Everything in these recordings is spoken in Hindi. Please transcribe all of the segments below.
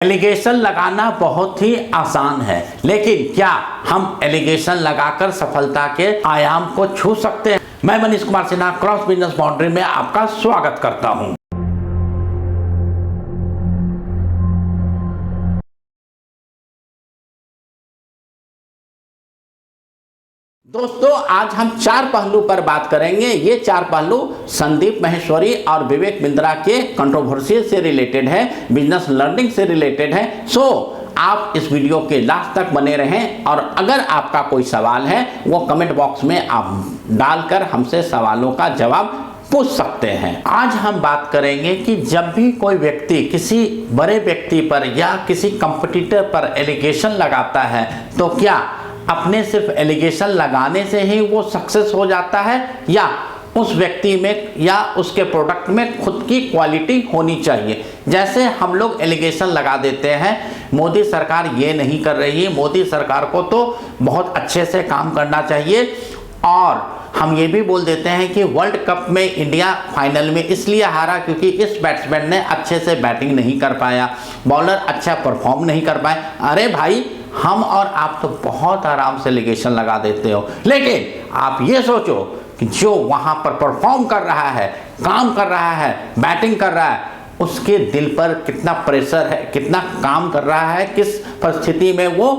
एलिगेशन लगाना बहुत ही आसान है, लेकिन क्या हम एलिगेशन लगाकर सफलता के आयाम को छू सकते हैं? मैं Manish Kumar Sinha cross business boundary में आपका स्वागत करता हूं। दोस्तों, आज हम चार पहलू पर बात करेंगे। ये चार पहलू संदीप माहेश्वरी और विवेक बिंद्रा के कंट्रोवर्सी से रिलेटेड है, बिजनेस लर्निंग से रिलेटेड है। आप इस वीडियो के लास्ट तक बने रहें और अगर आपका कोई सवाल है वो कमेंट बॉक्स में आप डालकर हमसे सवालों का जवाब पूछ सकते हैं। आज हम बात करेंगे कि जब भी कोई व्यक्ति किसी बड़े व्यक्ति पर या किसी कंपटीटर पर एलिगेशन लगाता है तो क्या अपने सिर्फ एलिगेशन लगाने से ही वो सक्सेस हो जाता है या उस व्यक्ति में या उसके प्रोडक्ट में खुद की क्वालिटी होनी चाहिए। जैसे हम लोग एलिगेशन लगा देते हैं मोदी सरकार ये नहीं कर रही है, मोदी सरकार को तो बहुत अच्छे से काम करना चाहिए, और हम ये भी बोल देते हैं कि वर्ल्ड कप में इंडिया फाइनल में इसलिए हारा क्योंकि इस बैट्समैन ने अच्छे से बैटिंग नहीं कर पाया, बॉलर अच्छा परफॉर्म नहीं कर पाए। अरे भाई, हम और आप तो बहुत आराम से एलिगेशन लगा देते हो, लेकिन आप ये सोचो कि जो वहां पर परफॉर्म कर रहा है, काम कर रहा है, बैटिंग कर रहा है, उसके दिल पर कितना प्रेशर है, कितना काम कर रहा है, किस परिस्थिति में वो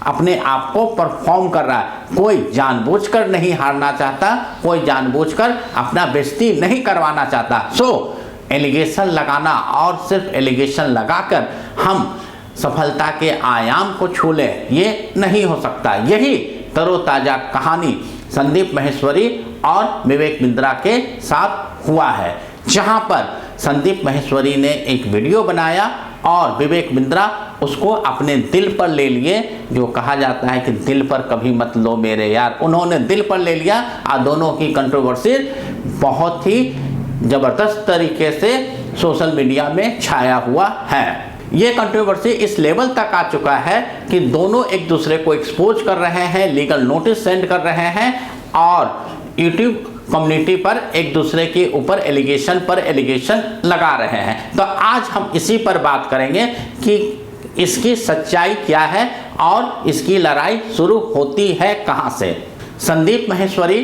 अपने आप को परफॉर्म कर रहा है। कोई जानबूझकर नहीं हारना चाहता, कोई जानबूझकर अपना बेइज्जती नहीं करवाना चाहता। एलिगेशन लगाना और सिर्फ एलिगेशन लगाकर हम सफलता के आयाम को छू लें, ये नहीं हो सकता। यही तरोताजा कहानी संदीप माहेश्वरी और विवेक बिंद्रा के साथ हुआ है, जहां पर संदीप माहेश्वरी ने एक वीडियो बनाया और विवेक बिंद्रा उसको अपने दिल पर ले लिए। जो कहा जाता है कि दिल पर कभी मत लो मेरे यार, उन्होंने दिल पर ले लिया और दोनों की कंट्रोवर्सी बहुत ही जबरदस्त तरीके से सोशल मीडिया में छाया हुआ है। ये कंट्रोवर्सी इस लेवल तक आ चुका है कि दोनों एक दूसरे को एक्सपोज कर रहे हैं, लीगल नोटिस सेंड कर रहे हैं और यूट्यूब कम्युनिटी पर एक दूसरे के ऊपर एलिगेशन पर एलिगेशन लगा रहे हैं। तो आज हम इसी पर बात करेंगे कि इसकी सच्चाई क्या है और इसकी लड़ाई शुरू होती है कहां से। संदीप माहेश्वरी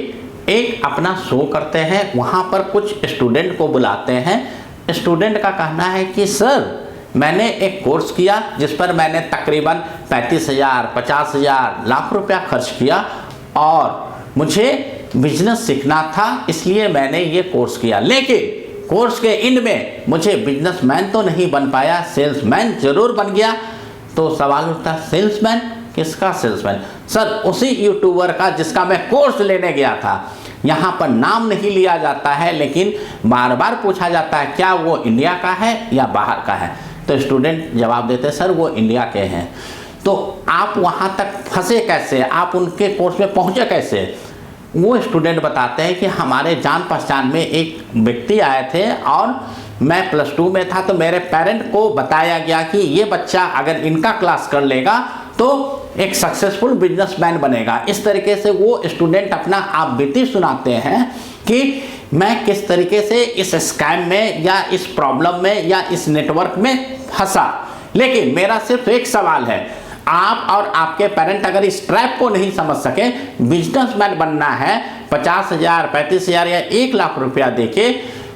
एक अपना शो करते हैं, वहां पर कुछ स्टूडेंट को बुलाते हैं। स्टूडेंट का कहना है कि सर, मैंने एक कोर्स किया जिस पर मैंने तकरीबन 35,000, 50,000, लाख रुपया खर्च किया और मुझे बिजनेस सीखना था, इसलिए मैंने ये कोर्स किया, लेकिन कोर्स के एंड में मुझे बिजनेसमैन तो नहीं बन पाया, सेल्समैन जरूर बन गया। तो सवाल उठता, सेल्समैन किसका सेल्समैन? सर, उसी यूट्यूबर का जिसका मैं कोर्स लेने गया था। यहाँ पर नाम नहीं लिया जाता है, लेकिन बार बार पूछा जाता है क्या वो इंडिया का है या बाहर का है। तो स्टूडेंट जवाब देते हैं सर वो इंडिया के हैं। तो आप वहाँ तक फंसे कैसे, आप उनके कोर्स में पहुँचे कैसे? वो स्टूडेंट बताते हैं कि हमारे जान पहचान में एक व्यक्ति आए थे और मैं +2 में था, तो मेरे पेरेंट को बताया गया कि ये बच्चा अगर इनका क्लास कर लेगा तो एक सक्सेसफुल बिजनेसमैन बनेगा। इस तरीके से वो स्टूडेंट अपना आप बीती सुनाते हैं कि मैं किस तरीके से इस स्कैम में या इस प्रॉब्लम में या इस नेटवर्क में फंसा। लेकिन मेरा सिर्फ एक सवाल है, आप और आपके पेरेंट अगर इस ट्रैप को नहीं समझ सके, बिजनेसमैन बनना है 50,000, 35,000 या 1 लाख रुपया देके,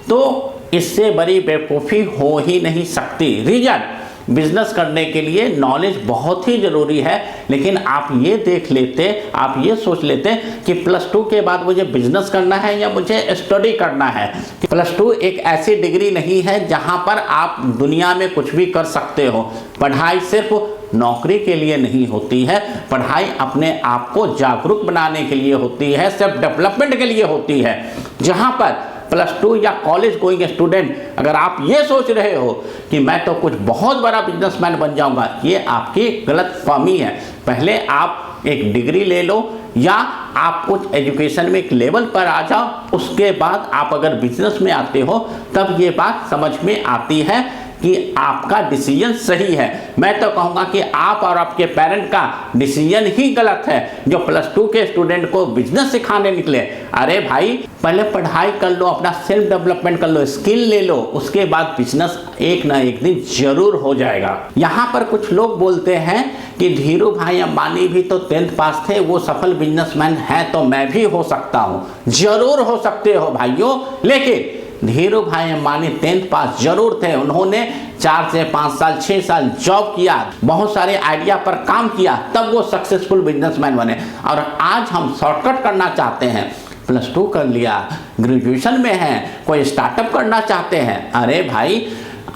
तो इससे बड़ी बेवकूफ़ी हो ही नहीं सकती। रीजन, बिजनेस करने के लिए नॉलेज बहुत ही ज़रूरी है, लेकिन आप ये देख लेते, आप ये सोच लेते कि +2 के बाद मुझे बिजनेस करना है या मुझे स्टडी करना है। +2 एक ऐसी डिग्री नहीं है जहां पर आप दुनिया में कुछ भी कर सकते हो। पढ़ाई सिर्फ नौकरी के लिए नहीं होती है, पढ़ाई अपने आप को जागरूक बनाने के लिए होती है, सेल्फ डेवलपमेंट के लिए होती है। जहां पर +2 या कॉलेज गोइंग स्टूडेंट अगर आप ये सोच रहे हो कि मैं तो कुछ बहुत बड़ा बिजनेसमैन बन जाऊंगा, ये आपकी गलतफहमी है। पहले आप एक डिग्री ले लो या आप कुछ एजुकेशन में एक लेवल पर आ जाओ, उसके बाद आप अगर बिजनेस में आते हो तब ये बात समझ में आती है कि आपका डिसीजन सही है। मैं तो कहूँगा कि आप और आपके पेरेंट का डिसीजन ही गलत है जो +2 के स्टूडेंट को बिजनेस सिखाने निकले। अरे भाई, पहले पढ़ाई कर लो, अपना सेल्फ डेवलपमेंट कर लो, स्किल ले लो, उसके बाद बिजनेस एक ना एक दिन जरूर हो जाएगा। यहाँ पर कुछ लोग बोलते हैं कि धीरू भाई अंबानी भी तो 10th पास थे, वो सफल बिजनेसमैन है, तो मैं भी हो सकता हूँ। जरूर हो सकते हो भाइयों, लेकिन धीरू भाई अंबानी 10th पास जरूर थे। उन्होंने 4 से 5 साल 6 साल जॉब किया, बहुत सारे आइडिया पर काम किया, तब वो सक्सेसफुल बिजनेसमैन बने। और आज हम शॉर्टकट करना चाहते हैं, +2 कर लिया, ग्रेजुएशन में है, कोई स्टार्टअप करना चाहते हैं। अरे भाई,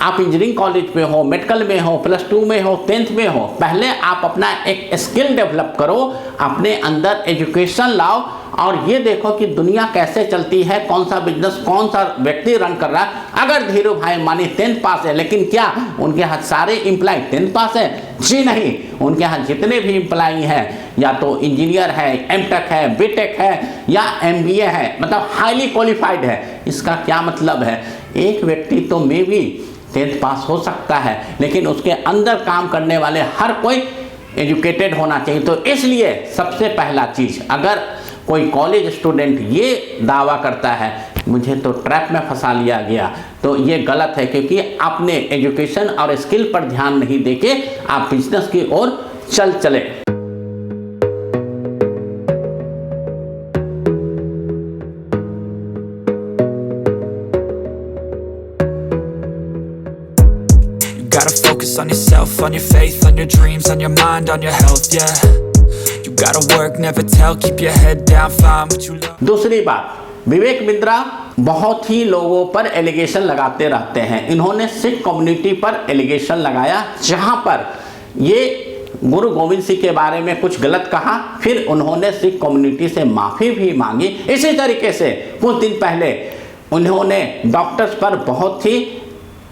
आप इंजीनियरिंग कॉलेज में हो, मेडिकल में हो, +2 में हो, 10th में हो, पहले आप अपना एक स्किल डेवलप करो, अपने अंदर एजुकेशन लाओ और ये देखो कि दुनिया कैसे चलती है, कौन सा बिजनेस कौन सा व्यक्ति रन कर रहा है। अगर धीरू भाई अंबानी 10th पास है, लेकिन क्या उनके यहाँ सारे एम्प्लॉय 10th पास है? जी नहीं, उनके यहाँ जितने भी एम्प्लॉय हैं या तो इंजीनियर है, एमटेक है, बीटेक है या MBA है, मतलब हाईली क्वालिफाइड है। इसका क्या मतलब है? एक व्यक्ति तो मे भी 10th पास हो सकता है, लेकिन उसके अंदर काम करने वाले हर कोई एजुकेटेड होना चाहिए। तो इसलिए सबसे पहला चीज, अगर कोई कॉलेज स्टूडेंट ये दावा करता है मुझे तो ट्रैप में फंसा लिया गया, तो ये गलत है, क्योंकि आपने एजुकेशन और स्किल पर ध्यान नहीं देके आप बिजनेस की ओर चले। Gotta focus on yourself, on your faith, on your dreams, on your mind, on your health, yeah. You gotta work, never tell, keep your head down, find what you love. दूसरी बात, विवेक बिंद्रा बहुत ही लोगों पर एलिगेशन लगाते रहते हैं। इन्होंने सिख कम्युनिटी पर एलिगेशन लगाया, जहां पर ये गुरु गोविंद सिंह के बारे में कुछ गलत कहा, फिर उन्होंने सिख कम्युनिटी से माफ़ी भी मांगी। इसी तरीके से कुछ दिन पहले उन्होंने डॉक्टर्स पर बहुत ही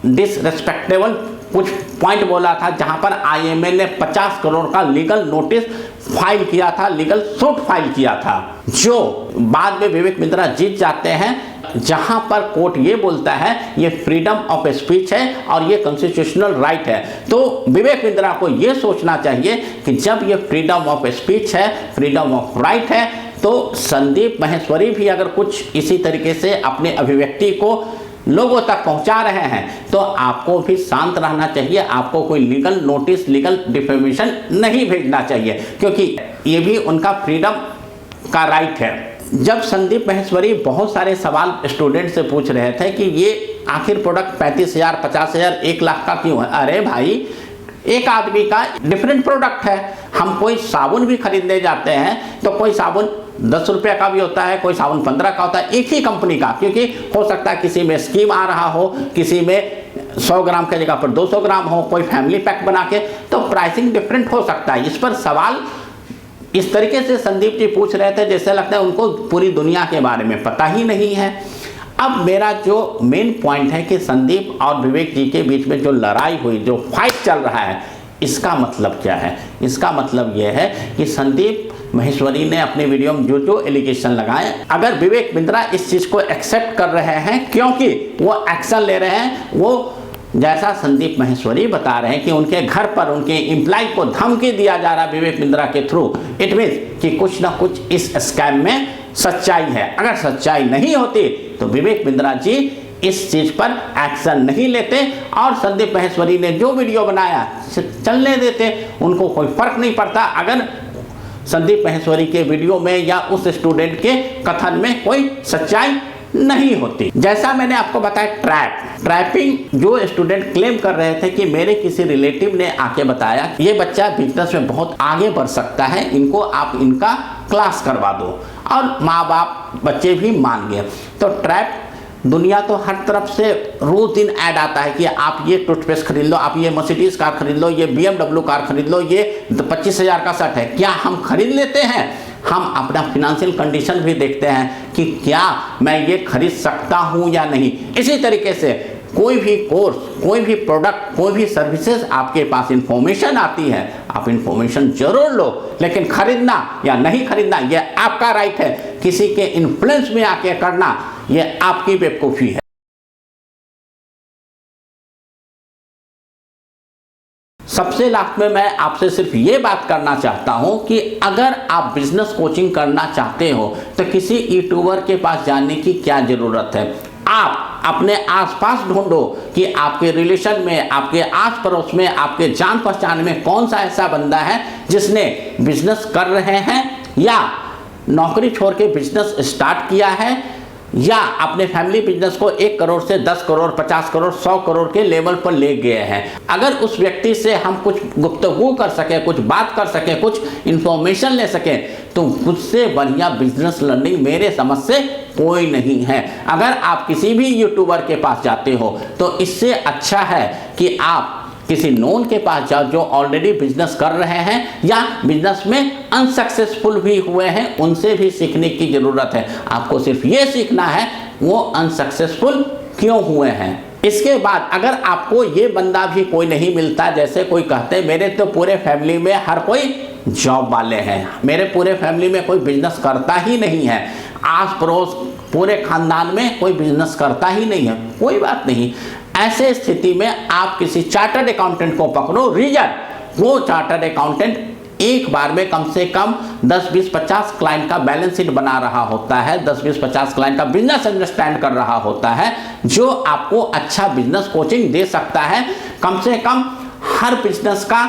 डिसरेस्पेक्टेबल कुछ पॉइंट बोला था, जहां पर IMA ने 50 करोड़ का लीगल नोटिस फाइल किया था, लीगल सूट फाइल किया था, जो बाद में विवेक बिंद्रा जीत जाते हैं, जहां पर कोर्ट ये बोलता है ये फ्रीडम ऑफ स्पीच है और ये कॉन्स्टिट्यूशनल राइट है। तो विवेक बिंद्रा को ये सोचना चाहिए कि जब ये फ्रीडम ऑफ स्पीच है, फ्रीडम ऑफ राइट है, तो संदीप माहेश्वरी भी अगर कुछ इसी तरीके से अपने अभिव्यक्ति को लोगों तक पहुंचा रहे हैं, तो आपको भी शांत रहना चाहिए। आपको कोई लीगल नोटिस, लीगल डिफेमेशन नहीं भेजना चाहिए, क्योंकि ये भी उनका फ्रीडम का राइट है। जब संदीप माहेश्वरी बहुत सारे सवाल स्टूडेंट से पूछ रहे थे कि ये आखिर प्रोडक्ट 35,000, 50,000, 1 लाख का क्यों है? अरे भाई, एक आदमी का डिफरेंट प्रोडक्ट है। हम कोई साबुन भी खरीदने जाते हैं तो कोई साबुन 10 रुपये का भी होता है, कोई साबुन 15 का होता है, एक ही कंपनी का, क्योंकि हो सकता है किसी में स्कीम आ रहा हो, किसी में 100 ग्राम की जगह पर 200 ग्राम हो, कोई फैमिली पैक बना के, तो प्राइसिंग डिफरेंट हो सकता है। इस पर सवाल इस तरीके से संदीप जी पूछ रहे थे जैसे लगता है उनको पूरी दुनिया के बारे में पता ही नहीं है। अब मेरा जो मेन पॉइंट है कि संदीप और विवेक जी के बीच में जो लड़ाई हुई, जो फाइट चल रहा है, इसका मतलब क्या है? इसका मतलब यह है कि संदीप माहेश्वरी ने अपने वीडियो में जो जो एलिगेशन लगाए, अगर विवेक बिंद्रा इस चीज़ को एक्सेप्ट कर रहे हैं क्योंकि वो एक्शन ले रहे हैं, वो जैसा संदीप माहेश्वरी बता रहे हैं कि उनके घर पर उनके एम्प्लॉय को धमकी दिया जा रहा है विवेक बिंद्रा के थ्रू, इट मीन्स कि कुछ ना कुछ इस स्कैम में सच्चाई है। अगर सच्चाई नहीं होती तो विवेक बिंद्रा जी इस चीज पर एक्शन नहीं लेते और संदीप माहेश्वरी ने जो वीडियो बनाया चलने देते, उनको कोई फर्क नहीं पड़ता अगर संदीप माहेश्वरी के वीडियो में या उस स्टूडेंट के कथन में कोई सच्चाई नहीं होती। जैसा मैंने आपको बताया, ट्रैपिंग जो स्टूडेंट क्लेम कर रहे थे कि मेरे किसी रिलेटिव ने आके बताया ये बच्चा बिजनेस में बहुत आगे बढ़ सकता है, इनको आप इनका क्लास करवा दो, और माँ बाप बच्चे भी मान गए। तो ट्रैप दुनिया तो हर तरफ से रोज दिन ऐड आता है कि आप ये टूथपेस्ट खरीद लो, आप ये मर्सिडीज कार खरीद लो, ये BMW कार खरीद लो, ये 25,000 का शर्ट है। क्या हम खरीद लेते हैं? हम अपना फिनेंशियल कंडीशन भी देखते हैं कि क्या मैं ये खरीद सकता हूँ या नहीं। इसी तरीके से कोई भी कोर्स, कोई भी प्रोडक्ट, कोई भी सर्विसेज आपके पास इंफॉर्मेशन आती है, आप इंफॉर्मेशन जरूर लो, लेकिन खरीदना या नहीं खरीदना ये आपका राइट है। किसी के इन्फ्लुएंस में आके करना ये आपकी बेवकूफ़ी है। सबसे लास्ट में मैं आपसे सिर्फ ये बात करना चाहता हूं कि अगर आप बिजनेस कोचिंग करना चाहते हो तो किसी यूट्यूबर के पास जाने की क्या जरूरत है। आप अपने आसपास ढूंढो कि आपके रिलेशन में, आपके आस पड़ोस में, आपके जान पहचान में कौन सा ऐसा बंदा है जिसने बिजनेस कर रहे हैं या नौकरी छोड़ के बिजनेस स्टार्ट किया है या अपने फैमिली बिजनेस को 1 करोड़ से 10 करोड़, 50 करोड़, 100 करोड़ के लेवल पर ले गए हैं। अगर उस व्यक्ति से हम कुछ गुफ्तगू कर सके, कुछ बात कर सके, कुछ इंफॉर्मेशन ले सके, तो मुझसे बढ़िया बिजनेस लर्निंग मेरे समझ से कोई नहीं है। अगर आप किसी भी यूट्यूबर के पास जाते हो तो इससे अच्छा है कि आप किसी नोन के पास जाओ जो ऑलरेडी बिजनेस कर रहे हैं या बिजनेस में अनसक्सेसफुल भी हुए हैं, उनसे भी सीखने की जरूरत है। आपको सिर्फ ये सीखना है वो अनसक्सेसफुल क्यों हुए हैं। इसके बाद अगर आपको ये बंदा भी कोई नहीं मिलता, जैसे कोई कहते हैं मेरे तो पूरे फैमिली में हर कोई जॉब वाले हैं, मेरे पूरे फैमिली में कोई बिजनेस करता ही नहीं है, आस पड़ोस पूरे खानदान में कोई बिजनेस करता ही नहीं है, कोई बात नहीं। ऐसे स्थिति में आप किसी चार्टर्ड अकाउंटेंट को पकड़ो। रीजन, वो चार्टर्ड अकाउंटेंट एक बार में कम से कम 10, 20, 50 क्लाइंट का बैलेंस शीट बना रहा होता है, 10, 20, 50 क्लाइंट का बिजनेस अंडरस्टैंड कर रहा होता है, जो आपको अच्छा बिजनेस कोचिंग दे सकता है। कम से कम हर बिजनेस का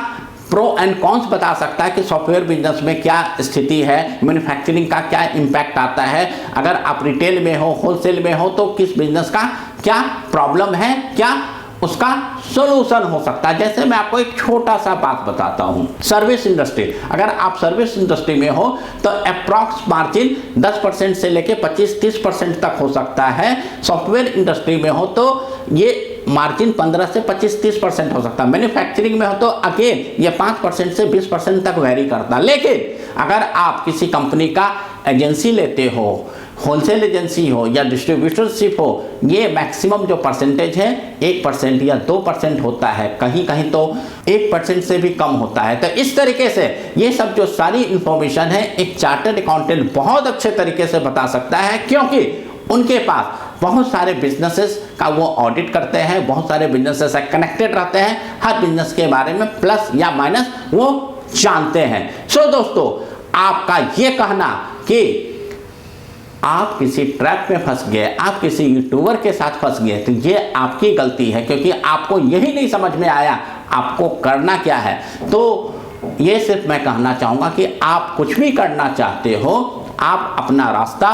प्रो एंड कॉन्स बता सकता है कि सॉफ्टवेयर बिजनेस में क्या स्थिति है, मैन्युफैक्चरिंग का क्या इंपैक्ट आता है, अगर आप रिटेल में हो, होलसेल में हो तो किस बिजनेस का क्या प्रॉब्लम है, क्या उसका सॉल्यूशन हो सकता है। जैसे मैं आपको एक छोटा सा बात बताता हूं, सर्विस इंडस्ट्री, अगर आप सर्विस इंडस्ट्री में हो तो अप्रॉक्स मार्जिन 10% से लेके 25-30% तक हो सकता है। सॉफ्टवेयर इंडस्ट्री में हो तो ये मार्जिन 15 से 25-30% हो सकता है। मैन्युफैक्चरिंग में हो तो अगेन ये 5% से 20% तक वेरी करता है। लेकिन अगर आप किसी कंपनी का एजेंसी लेते हो, होलसेल एजेंसी हो या डिस्ट्रीब्यूटरशिप हो, ये मैक्सिमम जो परसेंटेज है 1% या 2% होता है, कहीं कहीं तो 1% से भी कम होता है। तो इस तरीके से ये सब जो सारी इंफॉर्मेशन है एक चार्टर्ड अकाउंटेंट बहुत अच्छे तरीके से बता सकता है, क्योंकि उनके पास बहुत सारे बिजनेसेस का वो ऑडिट करते हैं, बहुत सारे बिजनेसेस से कनेक्टेड रहते हैं, हर बिजनेस के बारे में प्लस या माइनस वो जानते हैं। सो दोस्तों, आपका ये कहना कि आप किसी ट्रैप में फंस गए, आप किसी यूट्यूबर के साथ फंस गए, तो ये आपकी गलती है, क्योंकि आपको यही नहीं समझ में आया आपको करना क्या है। तो ये सिर्फ मैं कहना चाहूँगा कि आप कुछ भी करना चाहते हो, आप अपना रास्ता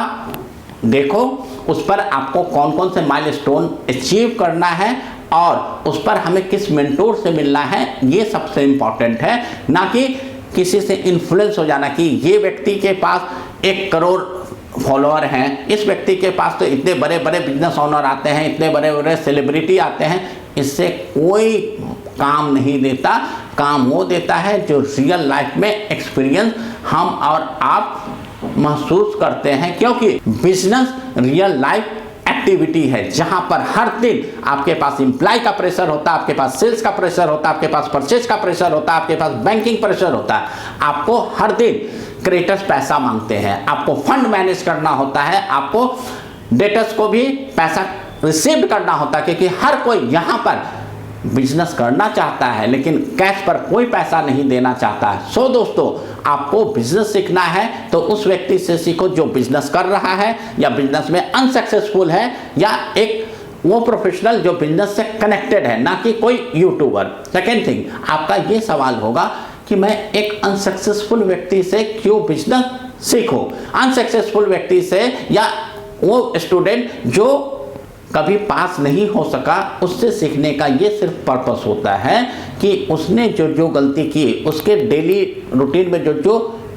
देखो, उस पर आपको कौन कौन से माइलस्टोन अचीव करना है और उस पर हमें किस मेंटोर से मिलना है, ये सबसे इम्पॉर्टेंट है। ना कि किसी से इन्फ्लुएंस हो जाना कि ये व्यक्ति के पास 1 करोड़ फॉलोअर हैं, इस व्यक्ति के पास तो इतने बड़े बड़े बिजनेस ओनर आते हैं, इतने बड़े बड़े सेलिब्रिटी आते हैं। इससे कोई काम नहीं देता। काम वो देता है जो रियल लाइफ में एक्सपीरियंस हम और आप महसूस करते हैं, क्योंकि बिजनेस रियल लाइफ एक्टिविटी है जहां पर हर दिन आपके पास एम्प्लॉय का प्रेशर होता है, आपके पास सेल्स का प्रेशर होता है, आपके पास परचेज का प्रेशर होता है, आपके पास बैंकिंग प्रेशर होता है। आपको हर दिन क्रिएटर्स पैसा मांगते हैं, आपको फंड मैनेज करना होता है, आपको डेटर्स को भी पैसा रिसीव करना होता है, क्योंकि हर कोई यहाँ पर बिजनेस करना चाहता है लेकिन कैश पर कोई पैसा नहीं देना चाहता है। सो दोस्तों, आपको बिजनेस सीखना है तो उस व्यक्ति से सीखो जो बिजनेस कर रहा है या बिजनेस में अनसक्सेसफुल है, या एक वो प्रोफेशनल जो बिजनेस से कनेक्टेड है, ना कि कोई यूट्यूबर। सेकेंड थिंग, आपका ये सवाल होगा कि मैं एक अनसक्सेसफुल व्यक्ति से क्यों बिजनेस सीखूं। अनसक्सेसफुल व्यक्ति से या वो स्टूडेंट जो कभी पास नहीं हो सका, उससे सीखने का ये सिर्फ पर्पस होता है कि उसने जो जो गलती की, उसके डेली रूटीन में जो जो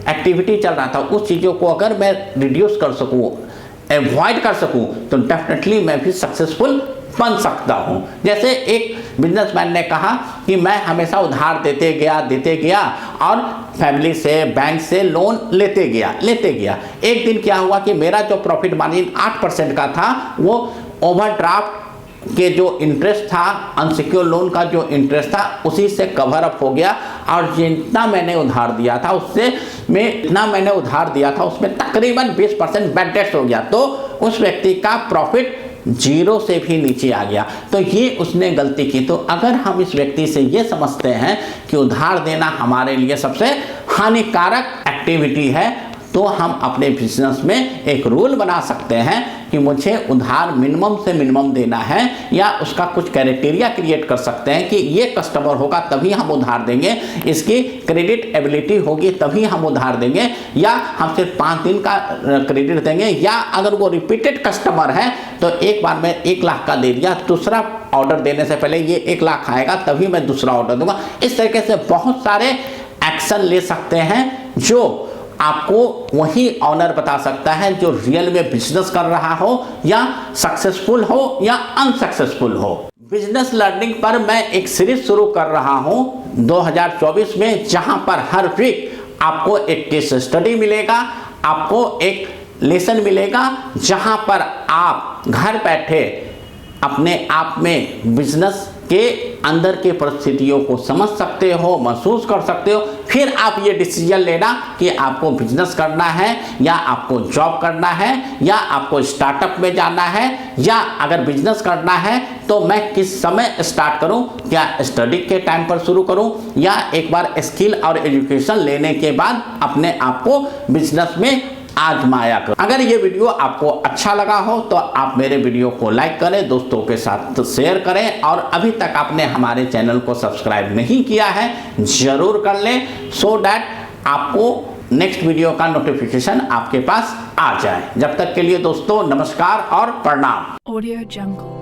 एक्टिविटी चल रहा था, उस चीज़ों को अगर मैं रिड्यूस कर सकूं, अवॉइड कर सकूं, तो डेफिनेटली मैं भी सक्सेसफुल बन सकता हूं। जैसे एक बिजनेसमैन ने कहा कि मैं हमेशा उधार देते गया और फैमिली से, बैंक से लोन लेते गया। एक दिन क्या हुआ कि मेरा जो प्रॉफिट मार्जिन 8% का था, वो ओवरड्राफ्ट के जो इंटरेस्ट था, अनसिक्योर लोन का जो इंटरेस्ट था, उसी से कवर अप हो गया। और जितना मैंने उधार दिया था उसमें तकरीबन 20% बैड डेट्स हो गया। तो उस व्यक्ति का प्रॉफिट जीरो से भी नीचे आ गया, तो ये उसने गलती की। तो अगर हम इस व्यक्ति से ये समझते हैं कि उधार देना हमारे लिए सबसे हानिकारक एक्टिविटी है, तो हम अपने बिजनेस में एक रूल बना सकते हैं कि मुझे उधार मिनिमम से मिनिमम देना है, या उसका कुछ क्राइटेरिया क्रिएट कर सकते हैं कि ये कस्टमर होगा तभी हम उधार देंगे, इसकी क्रेडिट एबिलिटी होगी तभी हम उधार देंगे, या हम सिर्फ 5 दिन का क्रेडिट देंगे, या अगर वो रिपीटेड कस्टमर है तो एक बार मैं 1 लाख का दे दिया, दूसरा ऑर्डर देने से पहले ये 1 लाख आएगा तभी मैं दूसरा ऑर्डर दूंगा। इस तरीके से बहुत सारे एक्शन ले सकते हैं जो आपको वही ऑनर बता सकता है जो रियल में बिजनेस कर रहा हो, या सक्सेसफुल हो या अनसक्सेसफुल हो। बिजनेस लर्निंग पर मैं एक सीरीज शुरू कर रहा हूं 2024 में, जहां पर हर वीक आपको एक केस स्टडी मिलेगा, आपको एक लेसन मिलेगा, जहां पर आप घर बैठे अपने आप में बिजनेस के अंदर के परिस्थितियों को समझ सकते हो, महसूस कर सकते हो, फिर आप ये डिसीजन लेना कि आपको बिजनेस करना है, या आपको जॉब करना है, या आपको स्टार्टअप में जाना है, या अगर बिजनेस करना है तो मैं किस समय स्टार्ट करूं, क्या स्टडी के टाइम पर शुरू करूं, या एक बार स्किल और एजुकेशन लेने के बाद अपने आप को बिजनेस में आजमाया करो। अगर ये वीडियो आपको अच्छा लगा हो तो आप मेरे वीडियो को लाइक करें, दोस्तों के साथ शेयर करें, और अभी तक आपने हमारे चैनल को सब्सक्राइब नहीं किया है जरूर कर लें, सो दैट आपको नेक्स्ट वीडियो का नोटिफिकेशन आपके पास आ जाए। जब तक के लिए दोस्तों नमस्कार और प्रणाम। Audio Jungle।